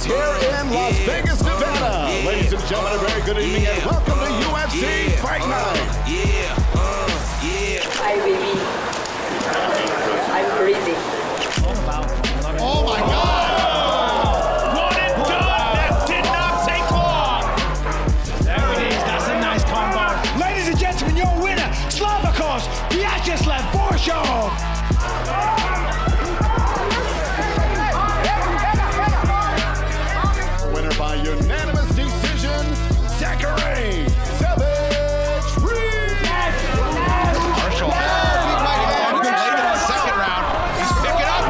Fight here in Las Vegas, Nevada. Ladies and gentlemen, a very good evening and welcome to UFC Fight Night. Hi, baby. I'm crazy. Oh my God! One and done. That did not take long. There it is. That's a nice combo. Ladies and gentlemen, your winner, Slavakos Vyacheslav Borshov. Winner by unanimous decision, Zachary Savage Reed. Marshall. Late in the second round. He's picking up.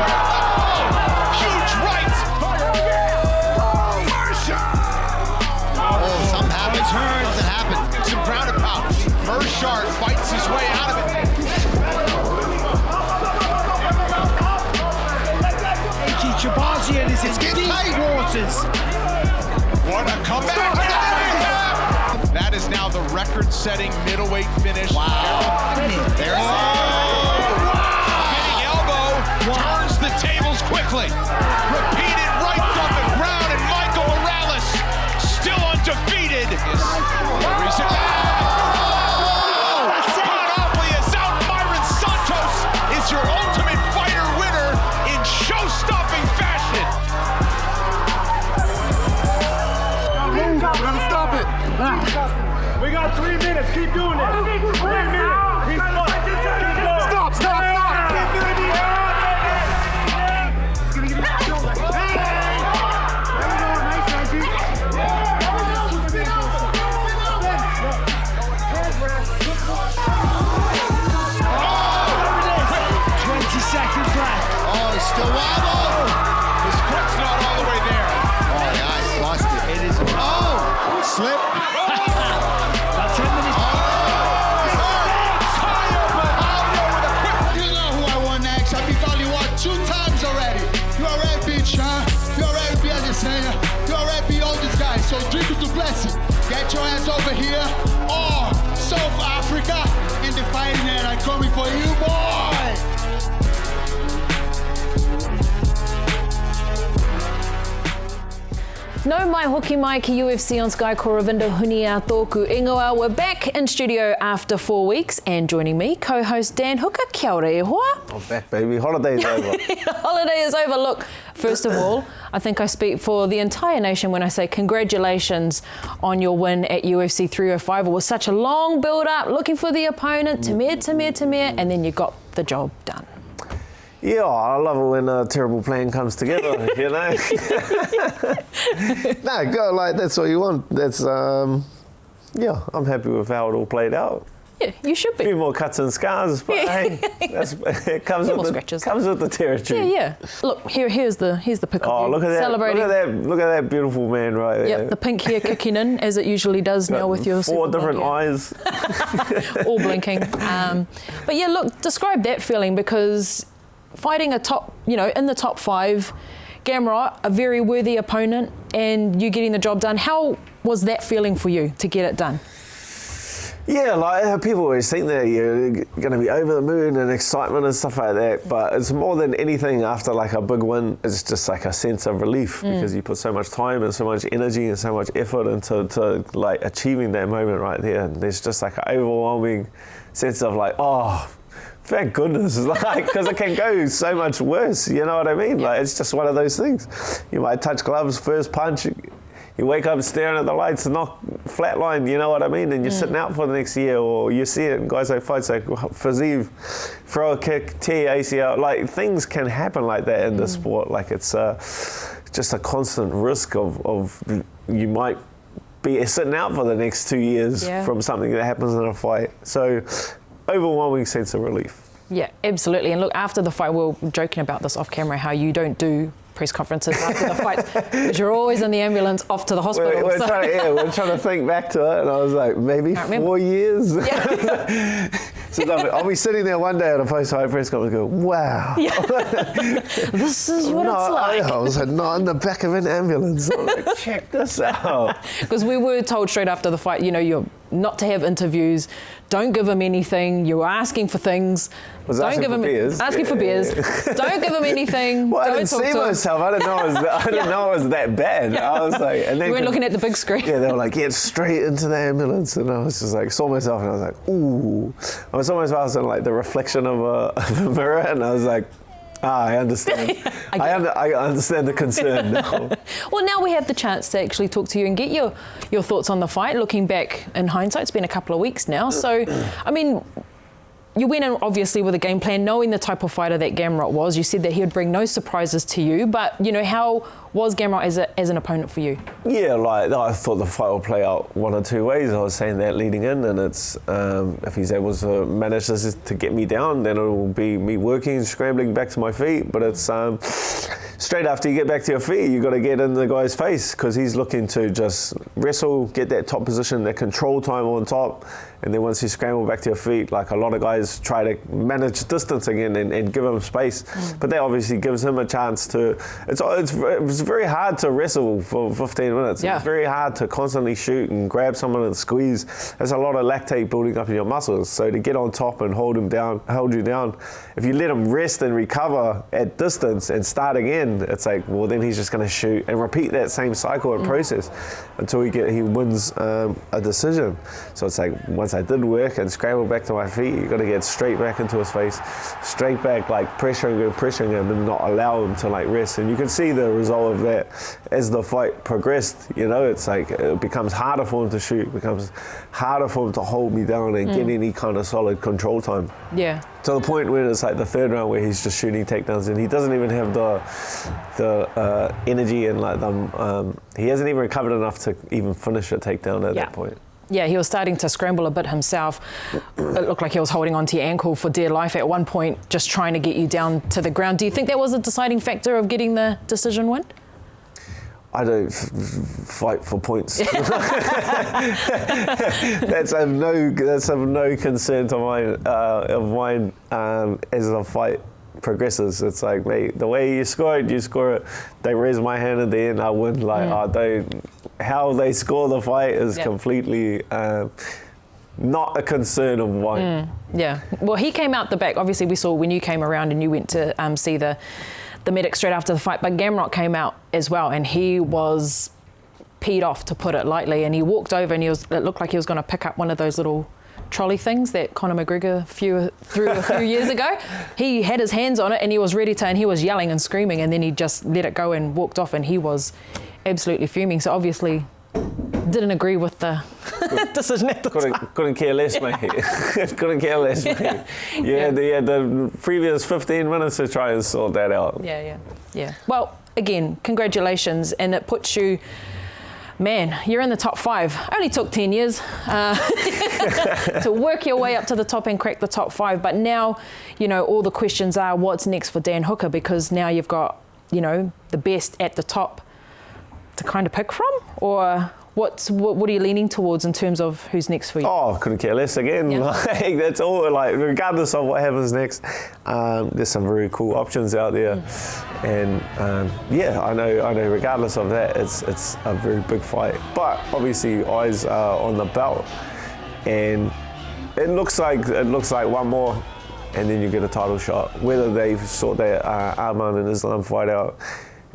Huge right. Oh, something happened. Something happened. Some ground and pound. Burchard fights his way out of it. Chabazian is in deep waters. What a comeback. That is now the record-setting middleweight finish. Wow. There it is. Hitting elbow turns the tables quickly. Repeated right from the ground, and Michael Morales still undefeated. Recent Monopoly is out. Myron Santos is your Ultimate Fighter winner in show-stopping fashion. We're gonna stop it. We got 3 minutes. Keep doing it. 3 minutes. Stop, stop, stop. Still wobble. His foot's not all the way there. Oh, yeah, I lost it. It is. Oh, Slip. about 10 minutes. You know who I want next. I beat only one 2 times already. You already beat Sean. You already beat Adesanya. You already beat all these guys. So drink to blessing. Get your ass over here. Or South Africa in the fighting net. I'm coming for you, boy. No mai hoki mai ki UFC on Sky ko Ravinda Hunia tōku ingoa. We're back in studio after 4 weeks and joining me, co-host Dan Hooker. Kia ora e hoa. I'm back, baby. Holiday's over. Holiday is over. Look, first of all, I think I speak for the entire nation when I say congratulations on your win at UFC 305. It was such a long build-up, looking for the opponent, Tamir, and then you got the job done. Yeah, I love it when a terrible plan comes together, you know? No, go, like, that's what you want. That's, yeah, I'm happy with how it all played out. Yeah, you should A be. few more cuts and scars, but hey, it comes with the territory. Yeah. Look, here's the pic of Oh, you look at that! celebrating. Look at that beautiful man right there. Yep, the pink hair kicking in as it usually does now with your 4 different hair. eyes. All blinking. But yeah, look, describe that feeling, because fighting in the top 5, Gamrot, a very worthy opponent, and you getting the job done. How was that feeling for you to get it done? Yeah, like people always think that you're going to be over the moon and excitement and stuff like that, but it's more than anything after like a big win, it's just like a sense of relief because you put so much time and so much energy and so much effort into like achieving that moment right there. And there's just like an overwhelming sense of like, oh, thank goodness, like, because it can go so much worse, you know what I mean? Like, it's just one of those things. You might touch gloves, first punch, you wake up staring at the lights and knock flatline, you know what I mean? And you're sitting out for the next year, or you see it in guys like fights like Fazeev, throw a kick, tear ACL, like things can happen like that in the sport. Like it's just a constant risk of you might be sitting out for the next 2 years from something that happens in a fight. So overwhelming sense of relief. Yeah, absolutely. And look, after the fight, we were joking about this off camera, how you don't do press conferences after the fights, because you're always in the ambulance off to the hospital. We're trying to think back to it, and I was like, maybe 4 years? Yeah. So I'll be sitting there one day at a post-fight press conference going, wow. Yeah. This is what it's like. I was like, not in the back of an ambulance. I was like, check this out. Because we were told straight after the fight, you know, you're not to have interviews. Don't give him anything. You're asking for things. Don't give him asking for beers. Don't give him anything. Well, I Don't didn't talk see to him. myself. I didn't know it was that bad. I was like, and then You weren't looking at the big screen. Yeah, they were like, get straight into the ambulance, and I was just like, saw myself, and I was like, ooh. I saw myself in like the reflection of a mirror, and I was like, I understand. I understand the concern now. Well, now we have the chance to actually talk to you and get your thoughts on the fight. Looking back in hindsight, it's been a couple of weeks now. So, I mean, you went in obviously with a game plan, knowing the type of fighter that Gamrot was. You said that he would bring no surprises to you, but you know, how was Gamrot as an opponent for you? Yeah, like I thought the fight would play out one or two ways. I was saying that leading in, and it's if he's able to manage this to get me down, then it will be me working and scrambling back to my feet. But it's straight after you get back to your feet, you got to get in the guy's face, because he's looking to just wrestle, get that top position, that control time on top, and then once you scramble back to your feet, like a lot of guys try to manage distance again and give him space, but that obviously gives him a chance to. It's very hard to wrestle for 15 minutes. Yeah. It's very hard to constantly shoot and grab someone and squeeze. There's a lot of lactate building up in your muscles. So to get on top and hold you down, if you let him rest and recover at distance and start again, it's like, well, then he's just going to shoot and repeat that same cycle and process until he wins a decision. So it's like, once I did work and scramble back to my feet, you got to get straight back into his face, straight back, like pressuring him and not allow him to like rest. And you can see the result of that as the fight progressed. You know, it's like it becomes harder for him to shoot, it becomes harder for him to hold me down and get any kind of solid control time. Yeah. To the point where it's like the third round where he's just shooting takedowns and he doesn't even have the energy and like he hasn't even recovered enough to even finish a takedown at that point. Yeah, he was starting to scramble a bit himself. It looked like he was holding onto your ankle for dear life at one point, just trying to get you down to the ground. Do you think that was a deciding factor of getting the decision win? I don't fight for points. That's of no concern to mine as the fight progresses. It's like, mate, the way you score it. They raise my hand at the end, I win. Like how they score the fight is completely not a concern of mine. Yeah. Well, he came out the back. Obviously, we saw when you came around and you went to see the medic straight after the fight, but Gamrot came out as well, and he was peed off, to put it lightly, and he walked over and it looked like he was going to pick up one of those little trolley things that Conor McGregor threw a few years ago. He had his hands on it and he was ready to, and he was yelling and screaming, and then he just let it go and walked off, and he was absolutely fuming. So obviously didn't agree with the decision at the time. Couldn't care less, mate. Couldn't care less, mate. The previous 15 minutes to try and sort that out. Yeah. Well, again, congratulations, and it puts you, man, you're in the top 5. Only took 10 years to work your way up to the top and crack the top 5. But now, you know, all the questions are, what's next for Dan Hooker? Because now you've got, you know, the best at the top to kind of pick from, or what are you leaning towards in terms of who's next for you? Oh, couldn't care less again. Yeah. Like, that's all. Like, regardless of what happens next, there's some very cool options out there, and I know. Regardless of that, it's a very big fight. But obviously, eyes are on the belt, and it looks like one more, and then you get a title shot. Whether they sort that Arman and Islam fight out,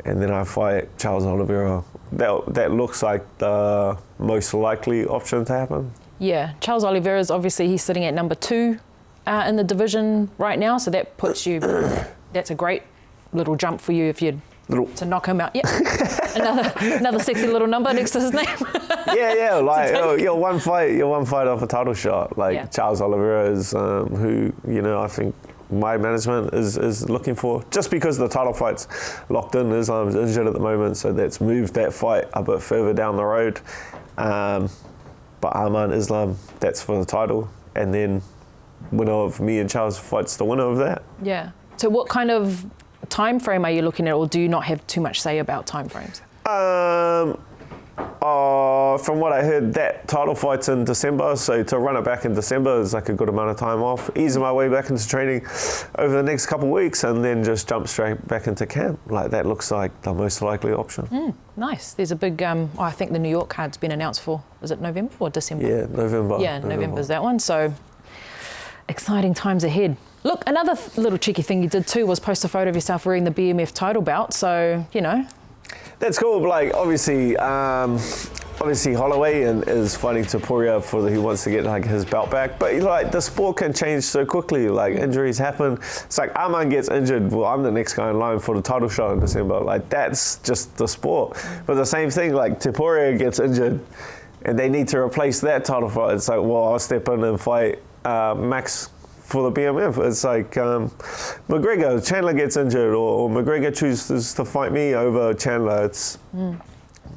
and then I fight Charles Oliveira. That looks like the most likely option to happen. Yeah, Charles Oliveira is obviously, he's sitting at number 2 in the division right now, so that puts you. That's a great little jump for you if you to knock him out. Yeah, another sexy little number next to his name. Yeah. Like you're one fight off a title shot. Like Charles Oliveira is who, you know, I think my management is looking for, just because the title fight's locked in. Islam's injured at the moment, so that's moved that fight a bit further down the road. But Arman Islam, that's for the title, and then winner of me and Charles fights the winner of that. Yeah. So what kind of time frame are you looking at, or do you not have too much say about time frames? from what I heard, that title fight's in December, so to run it back in December is like a good amount of time off, easing my way back into training over the next couple of weeks, and then just jump straight back into camp. Like, that looks like the most likely option. Nice. There's a big, I think the New York card's been announced for, is it November or December? Yeah, November. Yeah, November's that one, so exciting times ahead. Look, another little cheeky thing you did too was post a photo of yourself wearing the BMF title belt, so, you know. That's cool, but like, obviously Holloway is fighting Topuria who wants to get like his belt back, but like the sport can change so quickly, like injuries happen. It's like Arman gets injured, well, I'm the next guy in line for the title shot in December. Like, that's just the sport. But the same thing, like Topuria gets injured and they need to replace that title fight. It's like, well, I'll step in and fight Max for the BMF. It's like Chandler gets injured, or McGregor chooses to fight me over Chandler.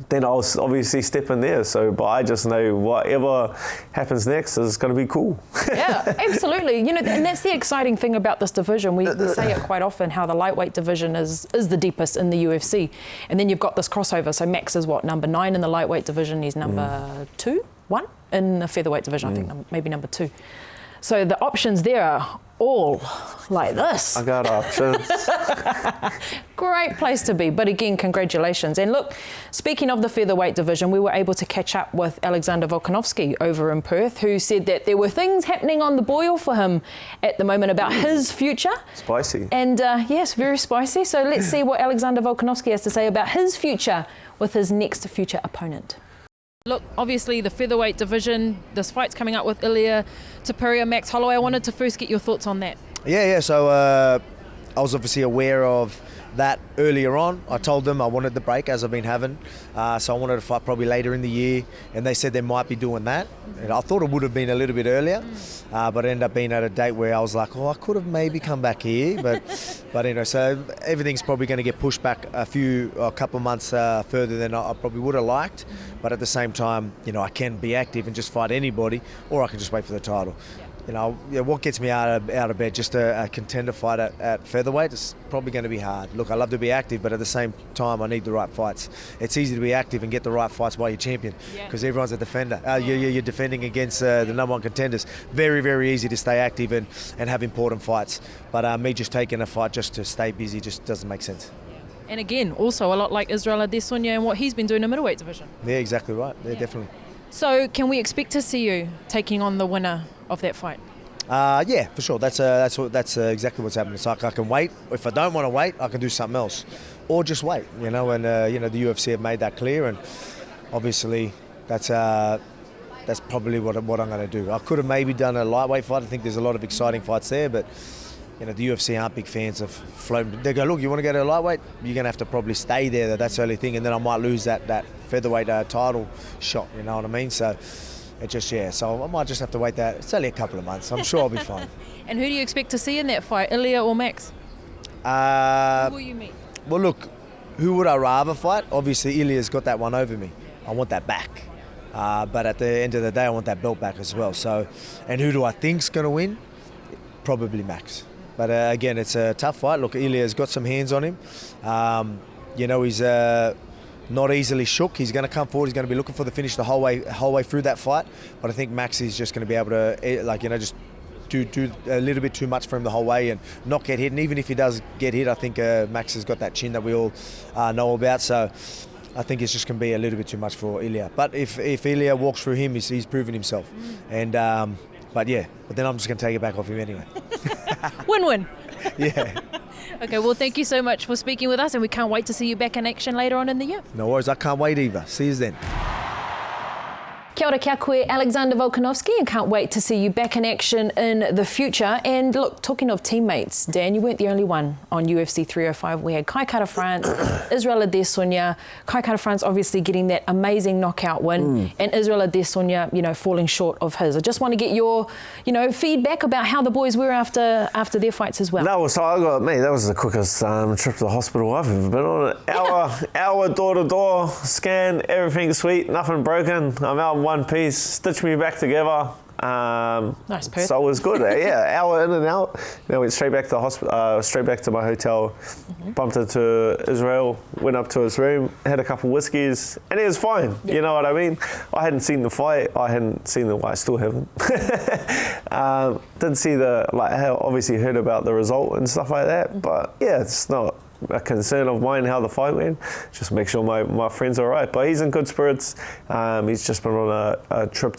Then I'll obviously step in there. So, but I just know whatever happens next is going to be cool. Yeah, absolutely. You know, and that's the exciting thing about this division. We say it quite often, how the lightweight division is the deepest in the UFC, and then you've got this crossover. So Max is what, number 9 in the lightweight division. He's number 1 in the featherweight division. I think maybe number 2. So the options there are all like this. I got options. Great place to be. But again, congratulations. And look, speaking of the featherweight division, we were able to catch up with Alexander Volkanovski over in Perth, who said that there were things happening on the boil for him at the moment about his future. Spicy. And yes, very spicy. So let's see what Alexander Volkanovski has to say about his future with his next future opponent. Look, obviously the featherweight division, this fight's coming up with Ilia Topuria, Max Holloway. I wanted to first get your thoughts on that. Yeah. So I was obviously aware of that earlier on. I told them I wanted the break, as I've been having. So I wanted to fight probably later in the year, and they said they might be doing that. And I thought it would have been a little bit earlier, but it ended up being at a date where I was like, I could have maybe come back here, but you know, so everything's probably going to get pushed back a couple months further than I probably would have liked. But at the same time, you know, I can be active and just fight anybody, or I can just wait for the title. You know, what gets me out of bed, just a contender fight at featherweight, is probably going to be hard. Look, I love to be active, but at the same time, I need the right fights. It's easy to be active and get the right fights while you're champion, because everyone's a defender. You're defending against the number 1 contenders. Very, very easy to stay active and have important fights. But me just taking a fight just to stay busy just doesn't make sense. And again, also a lot like Israel Adesanya and what he's been doing in the middeweight division. Yeah, exactly right. Yeah, definitely. So can we expect to see you taking on the winner of that fight? Yeah, for sure. That's exactly what's happening. It's like I can wait. If I don't want to wait, I can do something else, or just wait. You know, and you know, the UFC have made that clear, and obviously that's probably what I'm going to do. I could have maybe done a lightweight fight. I think there's a lot of exciting fights there, but you know, the UFC aren't big fans of floating. They go, look, you want to go to a lightweight? You're going to have to probably stay there. That's the only thing, and then I might lose that featherweight title shot. You know what I mean? So. It just, so I might just have to wait that. It's only a couple of months. I'm sure I'll be fine. And who do you expect to see in that fight, Ilia or Max? Who will you meet? Well, look, who would I rather fight? Obviously, Ilia's got that one over me. I want that back. But at the end of the day, I want that belt back as well. So, and who do I think's going to win? Probably Max. But again, it's a tough fight. Look, Ilia's got some hands on him. You know, he's not easily shook. He's going to come forward. He's going to be looking for the finish the whole way through that fight. But I think Max is just going to be able to, like, you know, just do a little bit too much for him the whole way and not get hit. And even if he does get hit, I think Max has got that chin that we all know about. So I think it's just going to be a little bit too much for Ilia. But if Ilia walks through him, he's proven himself. And but then I'm just going to take it back off him anyway. Win-win. Yeah. Okay, well, thank you so much for speaking with us, and we can't wait to see you back in action later on in the year. No worries, I can't wait either. See you then. Kia ora, kia koe, Alexander Volkanovski, and can't wait to see you back in action in the future. And look, talking of teammates, Dan, you weren't the only one on UFC 305. We had Kai Kara-France, Israel Adesanya. Kai Kara-France obviously getting that amazing knockout win, and Israel Adesanya, you know, falling short of his. I just want to get your, you know, feedback about how the boys were after their fights as well. No, so I got me. That was the quickest trip to the hospital I've ever been on. Hour door-to-door scan, everything sweet, nothing broken. I'm out in one piece. Stitch me back together. Nice, Perth. So it was good. Yeah, hour in and out. Then I went straight back to the hospital, straight back to my hotel. Bumped into Israel, went up to his room, had a couple whiskeys, and he was fine. Yeah. You know what I mean? I hadn't seen the fight. I still haven't. Didn't see obviously heard about the result and stuff like that. But yeah, it's not a concern of mine how the fight went. Just make sure my friend's all right. But he's in good spirits. He's just been on a trip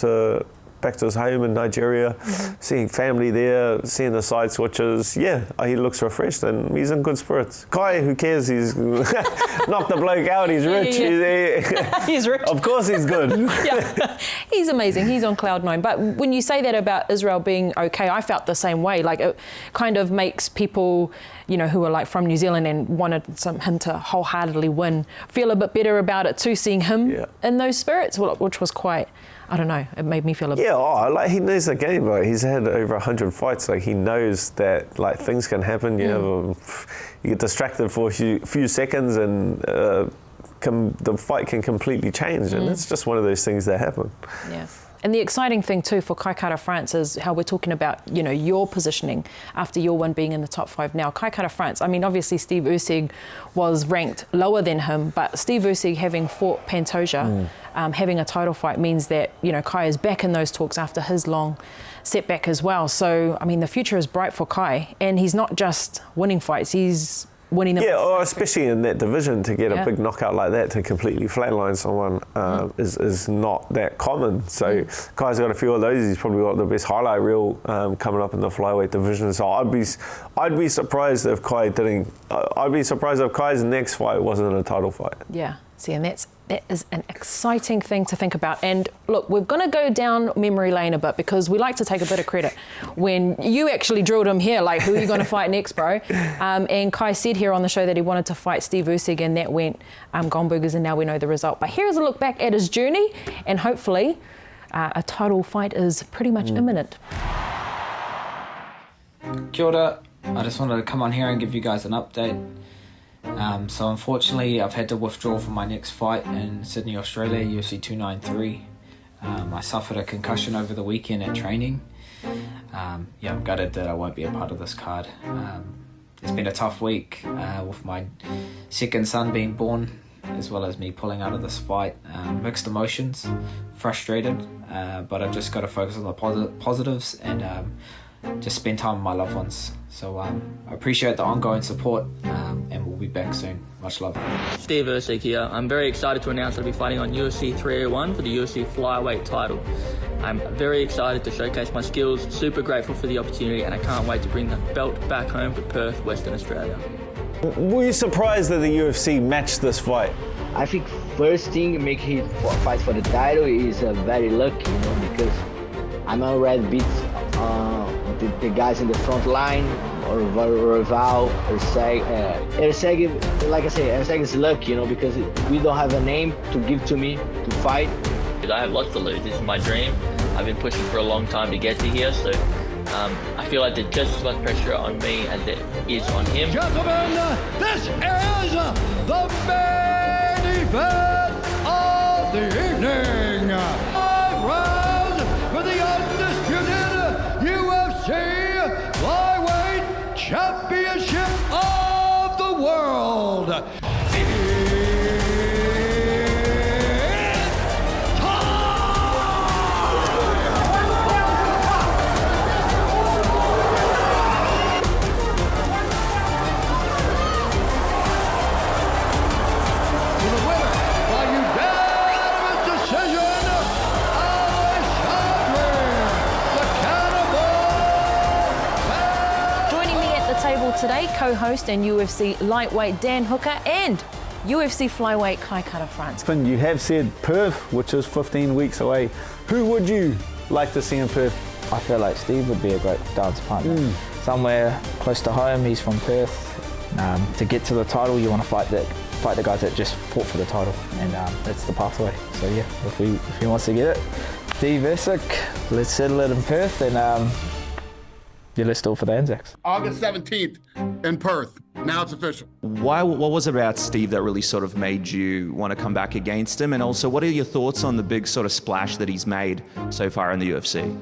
back to his home in Nigeria, seeing family there, seeing the side switches. Yeah, he looks refreshed and he's in good spirits. Kai, who cares? He's knocked the bloke out. He's rich. Yeah. He's rich. Of course he's good. Yeah, he's amazing. He's on cloud nine. But when you say that about Israel being okay, I felt the same way. Like, it kind of makes people, you know, who are like from New Zealand and wanted him to wholeheartedly win, feel a bit better about it too, seeing him in those spirits, which was quite, I don't know, it made me feel a bit... Yeah, he knows the game. Like, he's had over 100 fights. Like, he knows that things can happen. You get distracted for a few seconds and the fight can completely change. And it's just one of those things that happen. Yeah. And the exciting thing too for Kai Kara-France is how we're talking about, you know, your positioning after your one being in the top 5 now. Kai Kara-France, I mean, obviously Steve Usyk was ranked lower than him, but Steve Usyk having fought Pantoja, having a title fight means that, you know, Kai is back in those talks after his long setback as well. So, I mean, the future is bright for Kai, and he's not just winning fights, he's winning them. Yeah, especially in that division, to get a big knockout like that, to completely flatline someone is not that common. So Kai's got a few of those. He's probably got the best highlight reel coming up in the flyweight division. So I'd be surprised if Kai didn't. I'd be surprised if Kai's next fight wasn't a title fight. Yeah. See, and that is an exciting thing to think about. And look, we're going to go down memory lane a bit because we like to take a bit of credit. When you actually drilled him here, like, who are you going to fight next, bro? And Kai said here on the show that he wanted to fight Steve Usyk, and that went Gomburgers, and now we know the result. But here's a look back at his journey, and hopefully a title fight is pretty much imminent. Kia ora. I just wanted to come on here and give you guys an update. So unfortunately, I've had to withdraw from my next fight in Sydney, Australia, UFC 293. I suffered a concussion over the weekend at training. I'm gutted that I won't be a part of this card. It's been a tough week with my second son being born, as well as me pulling out of this fight. Mixed emotions, frustrated, but I've just got to focus on the positives and just spend time with my loved ones. So I appreciate the ongoing support, and we'll be back soon. Much love. Steve Usyk here. I'm very excited to announce that I'll be fighting on UFC 301 for the UFC Flyweight title. I'm very excited to showcase my skills, super grateful for the opportunity, and I can't wait to bring the belt back home to Perth, Western Australia. Were you surprised that the UFC matched this fight? I think first thing make him fight for the title is very lucky, you know, because I'm already beat the guys in the front line, or Roval, Erceg, like I say, Erceg is lucky, you know, because we don't have a name to give to me to fight. I have lots to lose. This is my dream. I've been pushing for a long time to get to here, so I feel like there's just as much pressure on me as there is on him. Gentlemen, this is the main event of the evening. 5 rounds for the undisputed UFC Lightweight Championship of the world. Today, co-host and UFC Lightweight Dan Hooker and UFC Flyweight Kai Kara-France. You have said Perth, which is 15 weeks away. Who would you like to see in Perth? I feel like Steve would be a great dance partner. Somewhere close to home. He's from Perth. To get to the title, you want to fight the guys that just fought for the title, and that's the pathway. So yeah, if he wants to get it, Steve Usyk, let's settle it in Perth, and let's do it for the Anzacs. August 17th in Perth. Now it's official. What was it about Steve that really sort of made you want to come back against him? And also, what are your thoughts on the big sort of splash that he's made so far in the UFC?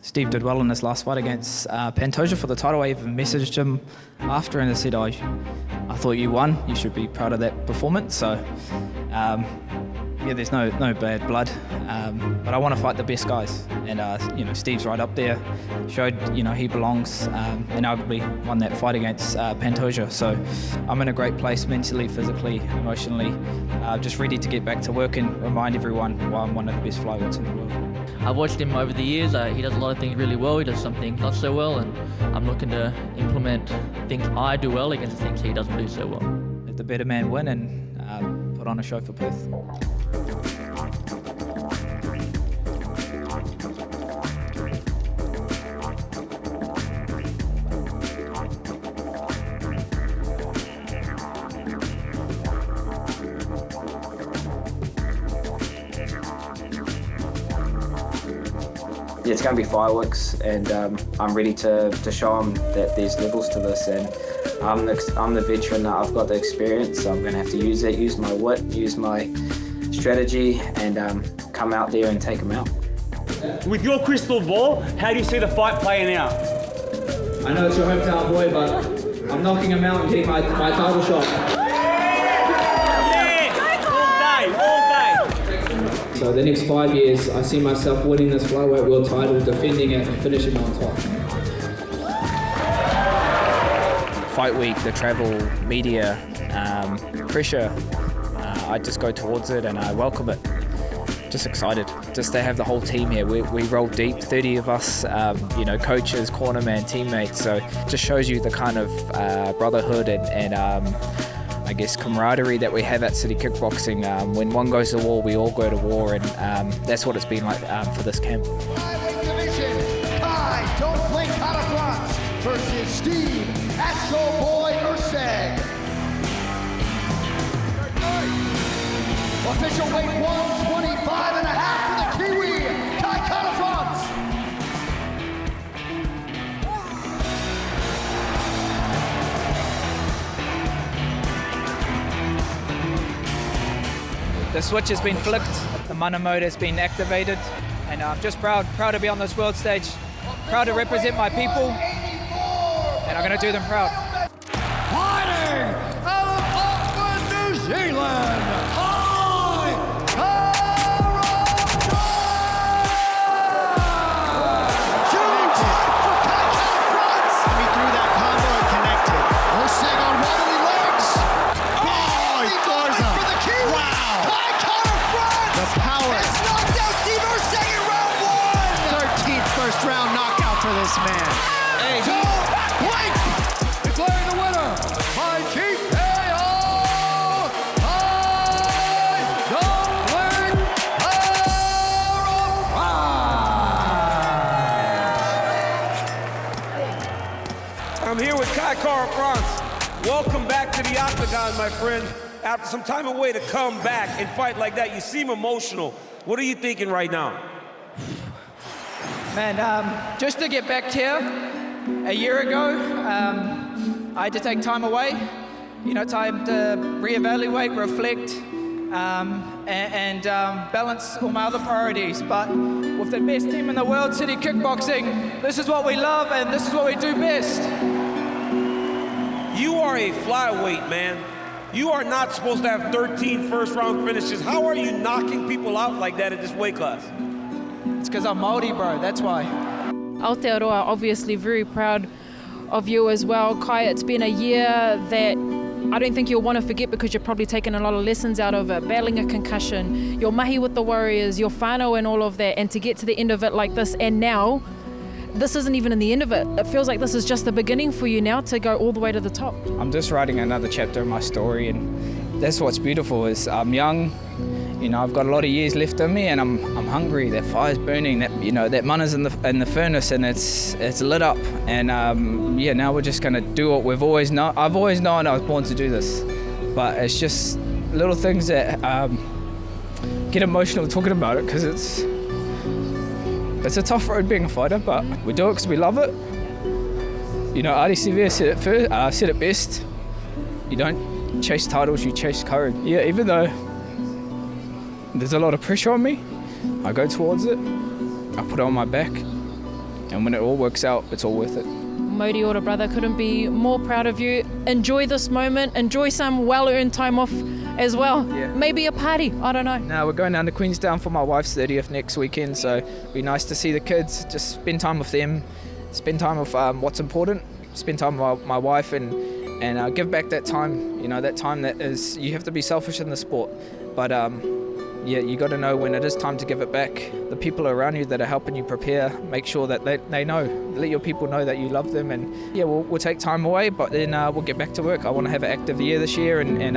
Steve did well in his last fight against Pantoja for the title. I even messaged him after and I said, I thought you won. You should be proud of that performance. So, yeah, there's no bad blood. But I want to fight the best guys. And, you know, Steve's right up there. Showed, you know, he belongs and arguably won that fight against Pantoja. So I'm in a great place mentally, physically, emotionally. Just ready to get back to work and remind everyone why I'm one of the best flyweights in the world. I've watched him over the years. He does a lot of things really well. He does some things not so well, and I'm looking to implement things I do well against the things he doesn't do so well. Let the better man win and put on a show for Perth. Yeah, it's going to be fireworks, and I'm ready to show them that there's levels to this, and I'm the veteran. I've got the experience, so I'm going to have to use it, use my wit, use my strategy, and come out there and take them out. With your crystal ball, how do you see the fight playing out? I know it's your hometown boy, but I'm knocking him out and getting my title shot. So the next 5 years, I see myself winning this flyweight world title, defending it, and finishing on top. Fight week, the travel, media, pressure, I just go towards it and I welcome it. Just excited, just to have the whole team here. We roll deep, 30 of us, you know, coaches, cornerman, teammates. So it just shows you the kind of brotherhood and I guess camaraderie that we have at City Kickboxing. When one goes to war, we all go to war, and that's what it's been like for this camp. Flyweight division, Kai Don't Blink Carafront versus Steve Astro Boy Urseg. Official weight 125.5 for the Kiwi, Kai Carafront. The switch has been flipped, the mana mode has been activated, and I'm just proud to be on this world stage, proud to represent my people, and I'm going to do them proud. Fighting out of Auckland, New Zealand, round knockout for this man. Hey, Don't Blink! Declaring the winner by TKO! Don't Blink! I'm here with Kai Kara-France. Welcome back to the octagon, my friend. After some time away to come back and fight like that, you seem emotional. What are you thinking right now? Man, just to get back here, a year ago, I had to take time away, you know, time to reevaluate, reflect, and balance all my other priorities. But with the best team in the world, City Kickboxing, this is what we love and this is what we do best. You are a flyweight, man. You are not supposed to have 13 first-round finishes. How are you knocking people out like that at this weight class? It's because I'm Māori, bro, that's why. Aotearoa, obviously very proud of you as well. Kai, it's been a year that I don't think you'll want to forget because you've probably taken a lot of lessons out of it, battling a concussion, your mahi with the Warriors, your whānau and all of that, and to get to the end of it like this, and now, this isn't even in the end of it. It feels like this is just the beginning for you now to go all the way to the top. I'm just writing another chapter of my story, and that's what's beautiful is I'm young. You know, I've got a lot of years left in me, and I'm hungry. That fire's burning. That, you know, that mana's in the furnace, and it's lit up. And yeah, now we're just gonna do what we've always known. I've always known I was born to do this, but it's just little things that get emotional talking about it because it's a tough road being a fighter, but we do it because we love it. You know, Adi Severe said it best. You don't chase titles, you chase courage. Yeah, even though there's a lot of pressure on me, I go towards it, I put it on my back, And when it all works out, it's all worth it. Modi Ora, brother, couldn't be more proud of you. Enjoy this moment. Enjoy some well-earned time off as well. Yeah. Maybe a party. I don't know. No, we're going down to Queenstown for my wife's 30th next weekend, so it'll be nice to see the kids, just spend time with them, spend time with what's important, spend time with my wife, and give back that time. You know, that time that is, you have to be selfish in the sport, but yeah, you got to know when it is time to give it back. The people around you that are helping you prepare, make sure that they know. Let your people know that you love them, and yeah, we'll take time away, but then we'll get back to work. I want to have an active year this year, and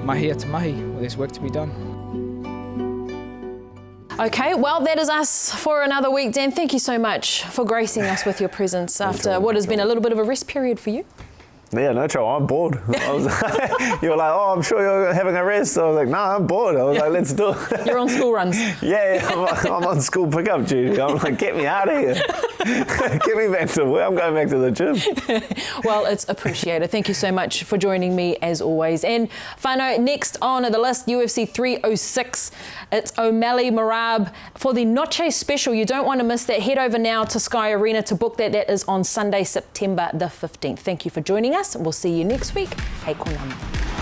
mahi to mahi. There's work to be done. Okay, well, that is us for another week. Dan, thank you so much for gracing us with your presence after what has been a little bit of a rest period for you. Yeah, no trouble. I'm bored. You were like, oh, I'm sure you're having a rest. I was like, no, I'm bored. I was like, let's do it. You're on school runs. Yeah, I'm on school pickup duty. I'm like, get me out of here. Get me back to work. I'm going back to the gym. Well, it's appreciated. Thank you so much for joining me as always. And whānau, next on the list, UFC 306. It's O'Malley Merab for the Noche special. You don't want to miss that. Head over now to Sky Arena to book that. That is on Sunday, September the 15th. Thank you for joining us. We'll see you next week. Hei konama.